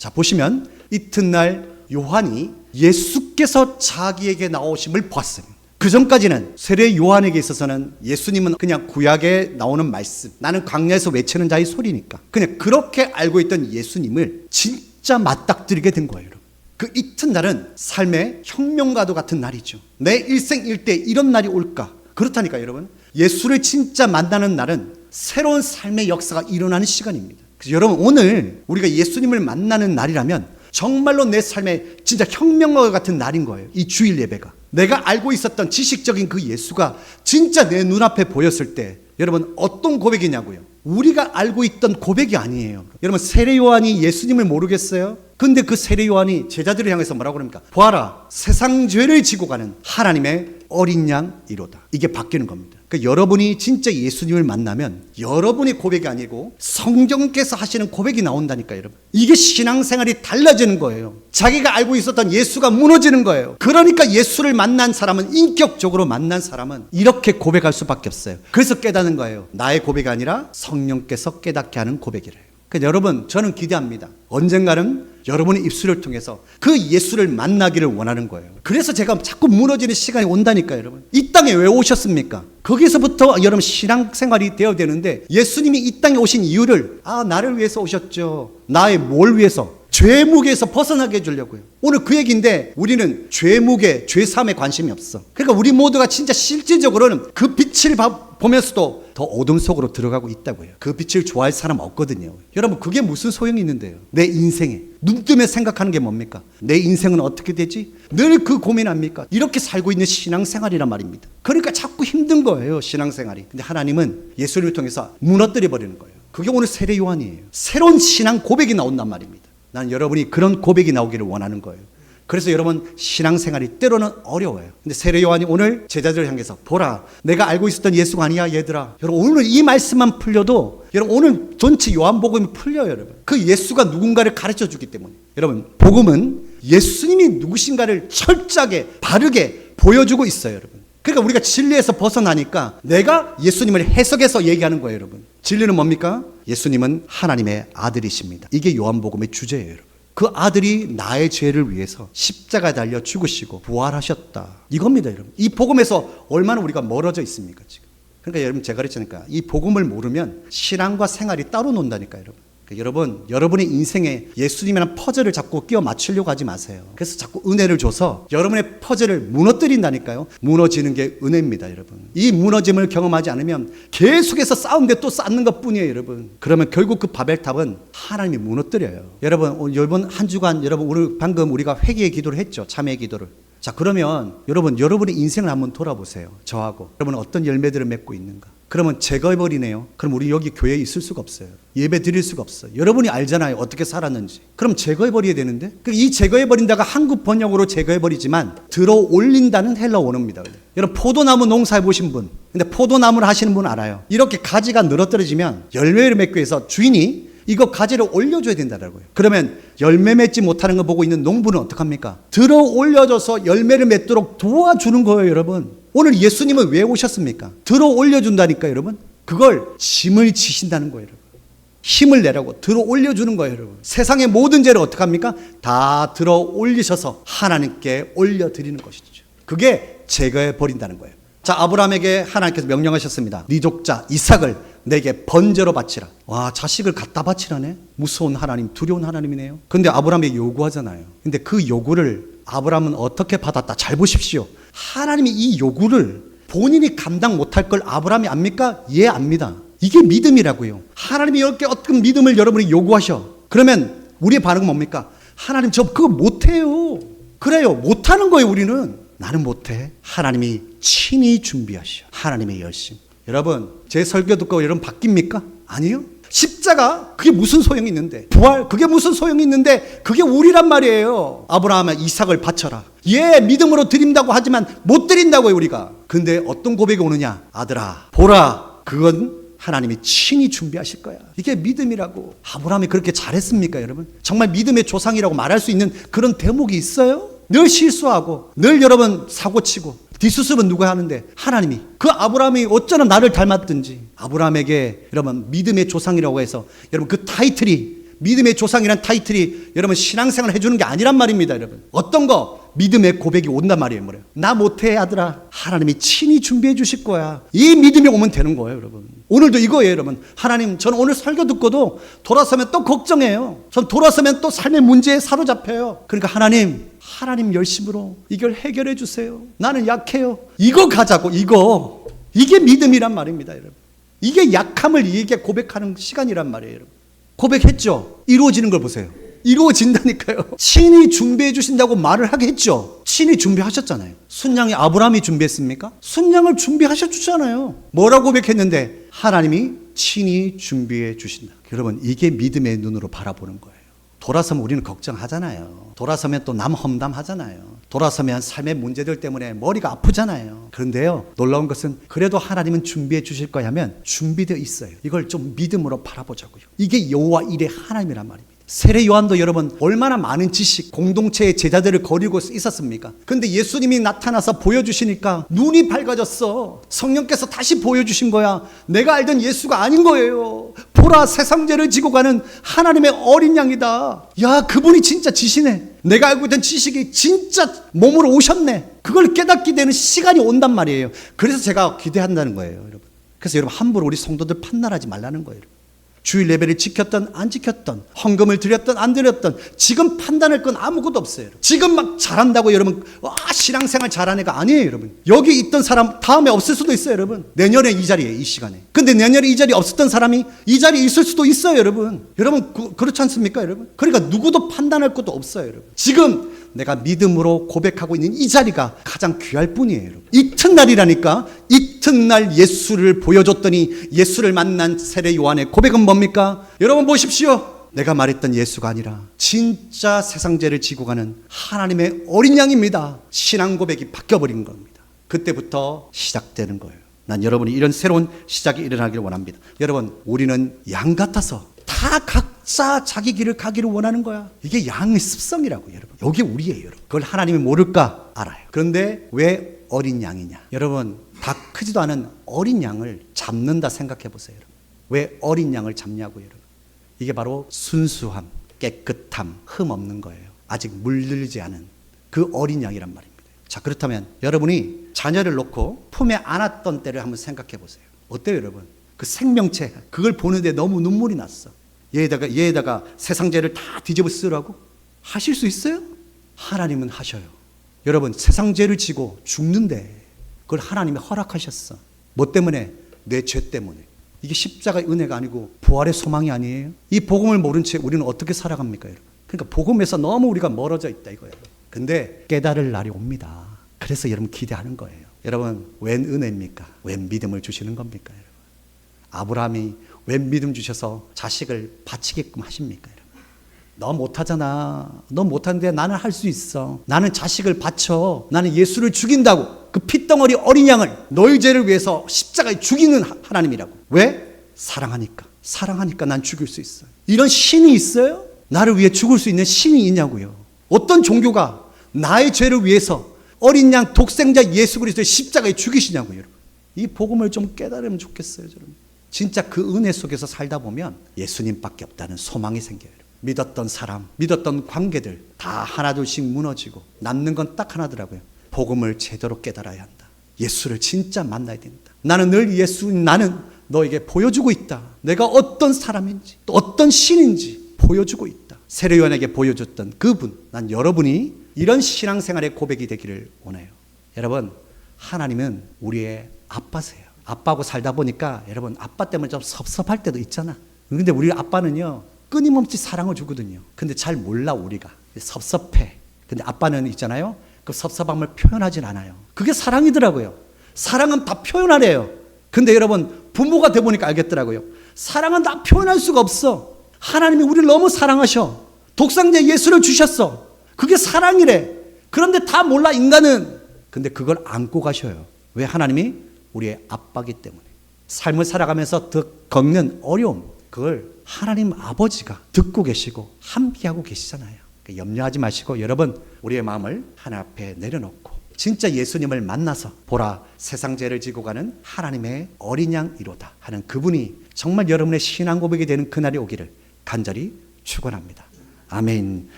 자, 보시면 이튿날 요한이 예수께서 자기에게 나오심을 보았습니다. 그 전까지는 세례 요한에게 있어서는 예수님은 그냥 구약에 나오는 말씀, 나는 광야에서 외치는 자의 소리니까 그냥 그렇게 알고 있던 예수님을 진짜 맞닥뜨리게 된 거예요. 그 이튿날은 삶의 혁명과도 같은 날이죠. 내 일생 일대 이런 날이 올까? 그렇다니까 여러분. 예수를 진짜 만나는 날은 새로운 삶의 역사가 일어나는 시간입니다. 그래서 여러분, 오늘 우리가 예수님을 만나는 날이라면 정말로 내 삶에 진짜 혁명과 같은 날인 거예요. 이 주일 예배가. 내가 알고 있었던 지식적인 그 예수가 진짜 내 눈앞에 보였을 때 여러분, 어떤 고백이냐고요? 우리가 알고 있던 고백이 아니에요. 여러분, 세례 요한이 예수님을 모르겠어요? 근데 그 세례 요한이 제자들을 향해서 뭐라고 그럽니까? 보아라, 세상 죄를 지고 가는 하나님의 어린 양이로다. 이게 바뀌는 겁니다. 그러니까 여러분이 진짜 예수님을 만나면 여러분의 고백이 아니고 성령께서 하시는 고백이 나온다니까요, 여러분. 이게 신앙생활이 달라지는 거예요. 자기가 알고 있었던 예수가 무너지는 거예요. 그러니까 예수를 만난 사람은, 인격적으로 만난 사람은 이렇게 고백할 수밖에 없어요. 그래서 깨닫는 거예요. 나의 고백이 아니라 성령께서 깨닫게 하는 고백이래요. 그러니까 여러분, 저는 기대합니다. 언젠가는 여러분의 입술을 통해서 그 예수를 만나기를 원하는 거예요. 그래서 제가 자꾸 무너지는 시간이 온다니까요, 여러분. 이 땅에 왜 오셨습니까? 거기서부터 여러분 신앙생활이 되어야 되는데, 예수님이 이 땅에 오신 이유를 나를 위해서 오셨죠. 나의 뭘 위해서? 죄 무게에서 벗어나게 해주려고요. 오늘 그 얘기인데, 우리는 죄 무게, 죄 사함에 관심이 없어. 그러니까 우리 모두가 진짜 실질적으로는 그 빛을 보면서도 더 어둠 속으로 들어가고 있다고요. 그 빛을 좋아할 사람 없거든요. 여러분, 그게 무슨 소용이 있는데요? 내 인생에 눈 뜨면 생각하는 게 뭡니까? 내 인생은 어떻게 되지? 늘 그 고민합니까? 이렇게 살고 있는 신앙생활이란 말입니다. 그러니까 자꾸 힘든 거예요, 신앙생활이. 근데 하나님은 예수를 통해서 무너뜨려 버리는 거예요. 그게 오늘 세례 요한이에요. 새로운 신앙 고백이 나온단 말입니다. 나는 여러분이 그런 고백이 나오기를 원하는 거예요. 그래서 여러분, 신앙생활이 때로는 어려워요. 근데 세례 요한이 오늘 제자들을 향해서, 보라, 내가 알고 있었던 예수가 아니야, 얘들아. 여러분, 오늘 이 말씀만 풀려도 여러분, 오늘 전체 요한복음이 풀려요, 여러분. 그 예수가 누군가를 가르쳐 주기 때문에. 여러분, 복음은 예수님이 누구신가를 철저하게 바르게 보여주고 있어요, 여러분. 그러니까 우리가 진리에서 벗어나니까 내가 예수님을 해석해서 얘기하는 거예요, 여러분. 진리는 뭡니까? 예수님은 하나님의 아들이십니다. 이게 요한복음의 주제예요, 여러분. 그 아들이 나의 죄를 위해서 십자가에 달려 죽으시고 부활하셨다. 이겁니다, 여러분. 이 복음에서 얼마나 우리가 멀어져 있습니까, 지금. 그러니까 여러분, 제가 그랬잖아요. 이 복음을 모르면 신앙과 생활이 따로 논다니까요, 여러분. 그러니까 여러분의 인생에 예수님이라는 퍼즐을 자꾸 끼워 맞추려고 하지 마세요. 그래서 자꾸 은혜를 줘서 여러분의 퍼즐을 무너뜨린다니까요. 무너지는 게 은혜입니다, 여러분. 이 무너짐을 경험하지 않으면 계속해서 싸운데 또 쌓는 것 뿐이에요, 여러분. 그러면 결국 그 바벨탑은 하나님이 무너뜨려요. 여러분, 이번 한 주간 여러분, 오늘 방금 우리가 회개의 기도를 했죠. 참회의 기도를. 자, 그러면 여러분의 인생을 한번 돌아보세요. 저하고 여러분은 어떤 열매들을 맺고 있는가? 그러면 제거해버리네요. 그럼 우리 여기 교회에 있을 수가 없어요. 예배 드릴 수가 없어요. 여러분이 알잖아요, 어떻게 살았는지. 그럼 제거해버려야 되는데, 이 제거해버린다가 한국 번역으로 제거해버리지만 들어 올린다는 헬라 원어입니다. 여러분, 포도나무 농사해보신 분, 근데 포도나무를 하시는 분 알아요. 이렇게 가지가 늘어뜨려지면 열매를 맺기 위해서 주인이 이거 가지를 올려줘야 된다고요. 그러면 열매 맺지 못하는 거 보고 있는 농부는 어떡합니까? 들어 올려줘서 열매를 맺도록 도와주는 거예요, 여러분. 오늘 예수님은 왜 오셨습니까? 들어 올려준다니까, 여러분. 그걸 짐을 지신다는 거예요, 여러분. 힘을 내라고 들어 올려주는 거예요, 여러분. 세상의 모든 죄를 어떡합니까? 다 들어 올리셔서 하나님께 올려드리는 것이죠. 그게 제거해 버린다는 거예요. 자, 아브라함에게 하나님께서 명령하셨습니다. 네 족자 이삭을 내게 번제로 바치라. 와, 자식을 갖다 바치라네. 무서운 하나님, 두려운 하나님이네요. 근데 아브라함에게 요구하잖아요. 근데 그 요구를 아브라함은 어떻게 받았다? 잘 보십시오. 하나님이 이 요구를 본인이 감당 못할 걸 아브라함이 압니까? 예, 압니다. 이게 믿음이라고요. 하나님이 이렇게 어떤 믿음을 여러분이 요구하셔. 그러면 우리의 반응은 뭡니까? 하나님, 저 그거 못해요. 그래요, 못하는 거예요. 우리는. 나는 못해. 하나님이 친히 준비하셔. 하나님의 열심. 여러분, 제 설교 듣고 여러분 바뀝니까? 아니요. 십자가, 그게 무슨 소용이 있는데, 부활, 그게 무슨 소용이 있는데, 그게 우리란 말이에요. 아브라함은 이삭을 바쳐라. 예, 믿음으로 드린다고 하지만 못 드린다고요, 우리가. 근데 어떤 고백이 오느냐? 아들아, 보라, 그건 하나님이 친히 준비하실 거야. 이게 믿음이라고. 아브라함이 그렇게 잘했습니까, 여러분? 정말 믿음의 조상이라고 말할 수 있는 그런 대목이 있어요? 늘 실수하고, 늘 여러분 사고치고, 뒷수습은 누가 하는데? 하나님이. 그 아브라함이 어쩌나 나를 닮았든지. 아브라함에게 여러분 믿음의 조상이라고 해서 여러분 그 타이틀이 믿음의 조상이란 타이틀이 여러분 신앙생활 해주는 게 아니란 말입니다. 여러분 어떤 거 믿음의 고백이 온단 말이에요. 뭐래요? 나 못해 아들아. 하나님이 친히 준비해 주실 거야. 이 믿음이 오면 되는 거예요. 여러분 오늘도 이거예요. 여러분 하나님 저는 오늘 설교 듣고도 돌아서면 또 걱정해요. 전 돌아서면 또 삶의 문제에 사로잡혀요. 그러니까 하나님 열심으로 이걸 해결해 주세요. 나는 약해요. 이거 가자고. 이게 믿음이란 말입니다. 여러분 이게 약함을 이게 고백하는 시간이란 말이에요. 여러분 고백했죠. 이루어지는 걸 보세요. 이루어진다니까요. 친히 준비해 주신다고 말을 하게 했죠. 친히 준비하셨잖아요. 순양이 아브라함이 준비했습니까? 순양을 준비하셔 주잖아요. 뭐라고 고백했는데 하나님이 친히 준비해 주신다. 여러분 이게 믿음의 눈으로 바라보는 거예요. 돌아서면 우리는 걱정하잖아요. 돌아서면 또 남 험담하잖아요. 돌아서면 삶의 문제들 때문에 머리가 아프잖아요. 그런데요 놀라운 것은 그래도 하나님은 준비해 주실 거야 하면 준비되어 있어요. 이걸 좀 믿음으로 바라보자고요. 이게 여호와 일의 하나님이란 말입니다. 세례 요한도 여러분 얼마나 많은 지식 공동체의 제자들을 거리고 있었습니까? 근데 예수님이 나타나서 보여주시니까 눈이 밝아졌어. 성령께서 다시 보여주신 거야. 내가 알던 예수가 아닌 거예요. 보라 세상죄를 지고 가는 하나님의 어린 양이다. 야 그분이 진짜 지시네. 내가 알고 있던 지식이 진짜 몸으로 오셨네. 그걸 깨닫게 되는 시간이 온단 말이에요. 그래서 제가 기대한다는 거예요. 여러분 그래서 여러분 함부로 우리 성도들 판단하지 말라는 거예요. 주일 예배를 지켰던 안 지켰던 헌금을 드렸던 안 드렸던 지금 판단할 건 아무것도 없어요. 지금 막 잘한다고 여러분 신앙생활 잘하는 애가 아니에요. 여러분 여기 있던 사람 다음에 없을 수도 있어요. 여러분 내년에 이 자리에 이 시간에 근데 내년에 이 자리에 없었던 사람이 이 자리에 있을 수도 있어요. 여러분 그렇지 않습니까? 여러분 그러니까 누구도 판단할 것도 없어요. 여러분 지금 내가 믿음으로 고백하고 있는 이 자리가 가장 귀할 뿐이에요. 여러분. 이튿날이라니까. 이튿날 예수를 보여줬더니 예수를 만난 세례 요한의 고백은 뭡니까? 여러분 보십시오. 내가 말했던 예수가 아니라 진짜 세상죄를 지고 가는 하나님의 어린 양입니다. 신앙 고백이 바뀌어버린 겁니다. 그때부터 시작되는 거예요. 난 여러분이 이런 새로운 시작이 일어나기를 원합니다. 여러분 우리는 양 같아서 다 각자 자기 길을 가기를 원하는 거야. 이게 양의 습성이라고 여러분. 여기 우리예요. 여러분. 그걸 하나님이 모를까? 알아요. 그런데 왜 어린 양이냐? 여러분 다 크지도 않은 어린 양을 잡는다 생각해 보세요. 여러분. 왜 어린 양을 잡냐고요. 여러분. 이게 바로 순수함, 깨끗함, 흠 없는 거예요. 아직 물들지 않은 그 어린 양이란 말입니다. 자 그렇다면 여러분이 자녀를 놓고 품에 안았던 때를 한번 생각해 보세요. 어때요 여러분? 그 생명체 그걸 보는데 너무 눈물이 났어. 얘에다가 세상죄를 다 뒤집어 쓰라고 하실 수 있어요? 하나님은 하셔요. 여러분 세상죄를 지고 죽는데 그걸 하나님이 허락하셨어. 뭐 때문에? 내 죄 때문에. 이게 십자가의 은혜가 아니고 부활의 소망이 아니에요? 이 복음을 모른 채 우리는 어떻게 살아갑니까? 여러분? 그러니까 복음에서 너무 우리가 멀어져 있다 이거예요. 근데 깨달을 날이 옵니다. 그래서 여러분 기대하는 거예요. 여러분 웬 은혜입니까? 웬 믿음을 주시는 겁니까? 여러분? 아브라함이 웬 믿음 주셔서 자식을 바치게끔 하십니까? 여러분? 너 못하잖아. 너 못하는데 나는 할 수 있어. 나는 자식을 바쳐. 나는 예수를 죽인다고. 그 핏덩어리 어린 양을 너희 죄를 위해서 십자가에 죽이는 하나님이라고. 왜? 사랑하니까. 사랑하니까 난 죽일 수 있어. 이런 신이 있어요? 나를 위해 죽을 수 있는 신이 있냐고요. 어떤 종교가 나의 죄를 위해서 어린 양 독생자 예수 그리스도의 십자가에 죽이시냐고요. 여러분. 이 복음을 좀 깨달으면 좋겠어요. 여러분. 진짜 그 은혜 속에서 살다 보면 예수님밖에 없다는 소망이 생겨요. 믿었던 사람, 믿었던 관계들 다 하나둘씩 무너지고 남는 건 딱 하나더라고요. 복음을 제대로 깨달아야 한다. 예수를 진짜 만나야 된다. 나는 늘 나는 너에게 보여주고 있다. 내가 어떤 사람인지 또 어떤 신인지 보여주고 있다. 세례 요한에게 보여줬던 그분, 난 여러분이 이런 신앙생활의 고백이 되기를 원해요. 여러분 하나님은 우리의 아빠세요. 아빠하고 살다 보니까 여러분 아빠 때문에 좀 섭섭할 때도 있잖아. 근데 우리 아빠는요 끊임없이 사랑을 주거든요. 근데 잘 몰라 우리가. 섭섭해. 근데 아빠는 있잖아요. 그 섭섭함을 표현하진 않아요. 그게 사랑이더라고요. 사랑은 다 표현하래요. 근데 여러분 부모가 돼보니까 알겠더라고요. 사랑은 다 표현할 수가 없어. 하나님이 우리를 너무 사랑하셔. 독생자 예수를 주셨어. 그게 사랑이래. 그런데 다 몰라 인간은. 근데 그걸 안고 가셔요. 왜? 하나님이 우리의 아빠기 때문에. 삶을 살아가면서 겪는 어려움, 그걸 하나님 아버지가 듣고 계시고 함께하고 계시잖아요. 그러니까 염려하지 마시고 여러분 우리의 마음을 하나 앞에 내려놓고 진짜 예수님을 만나서 보라 세상 죄를 지고 가는 하나님의 어린 양이로다 하는 그분이 정말 여러분의 신앙 고백이 되는 그날이 오기를 간절히 축원합니다. 아멘.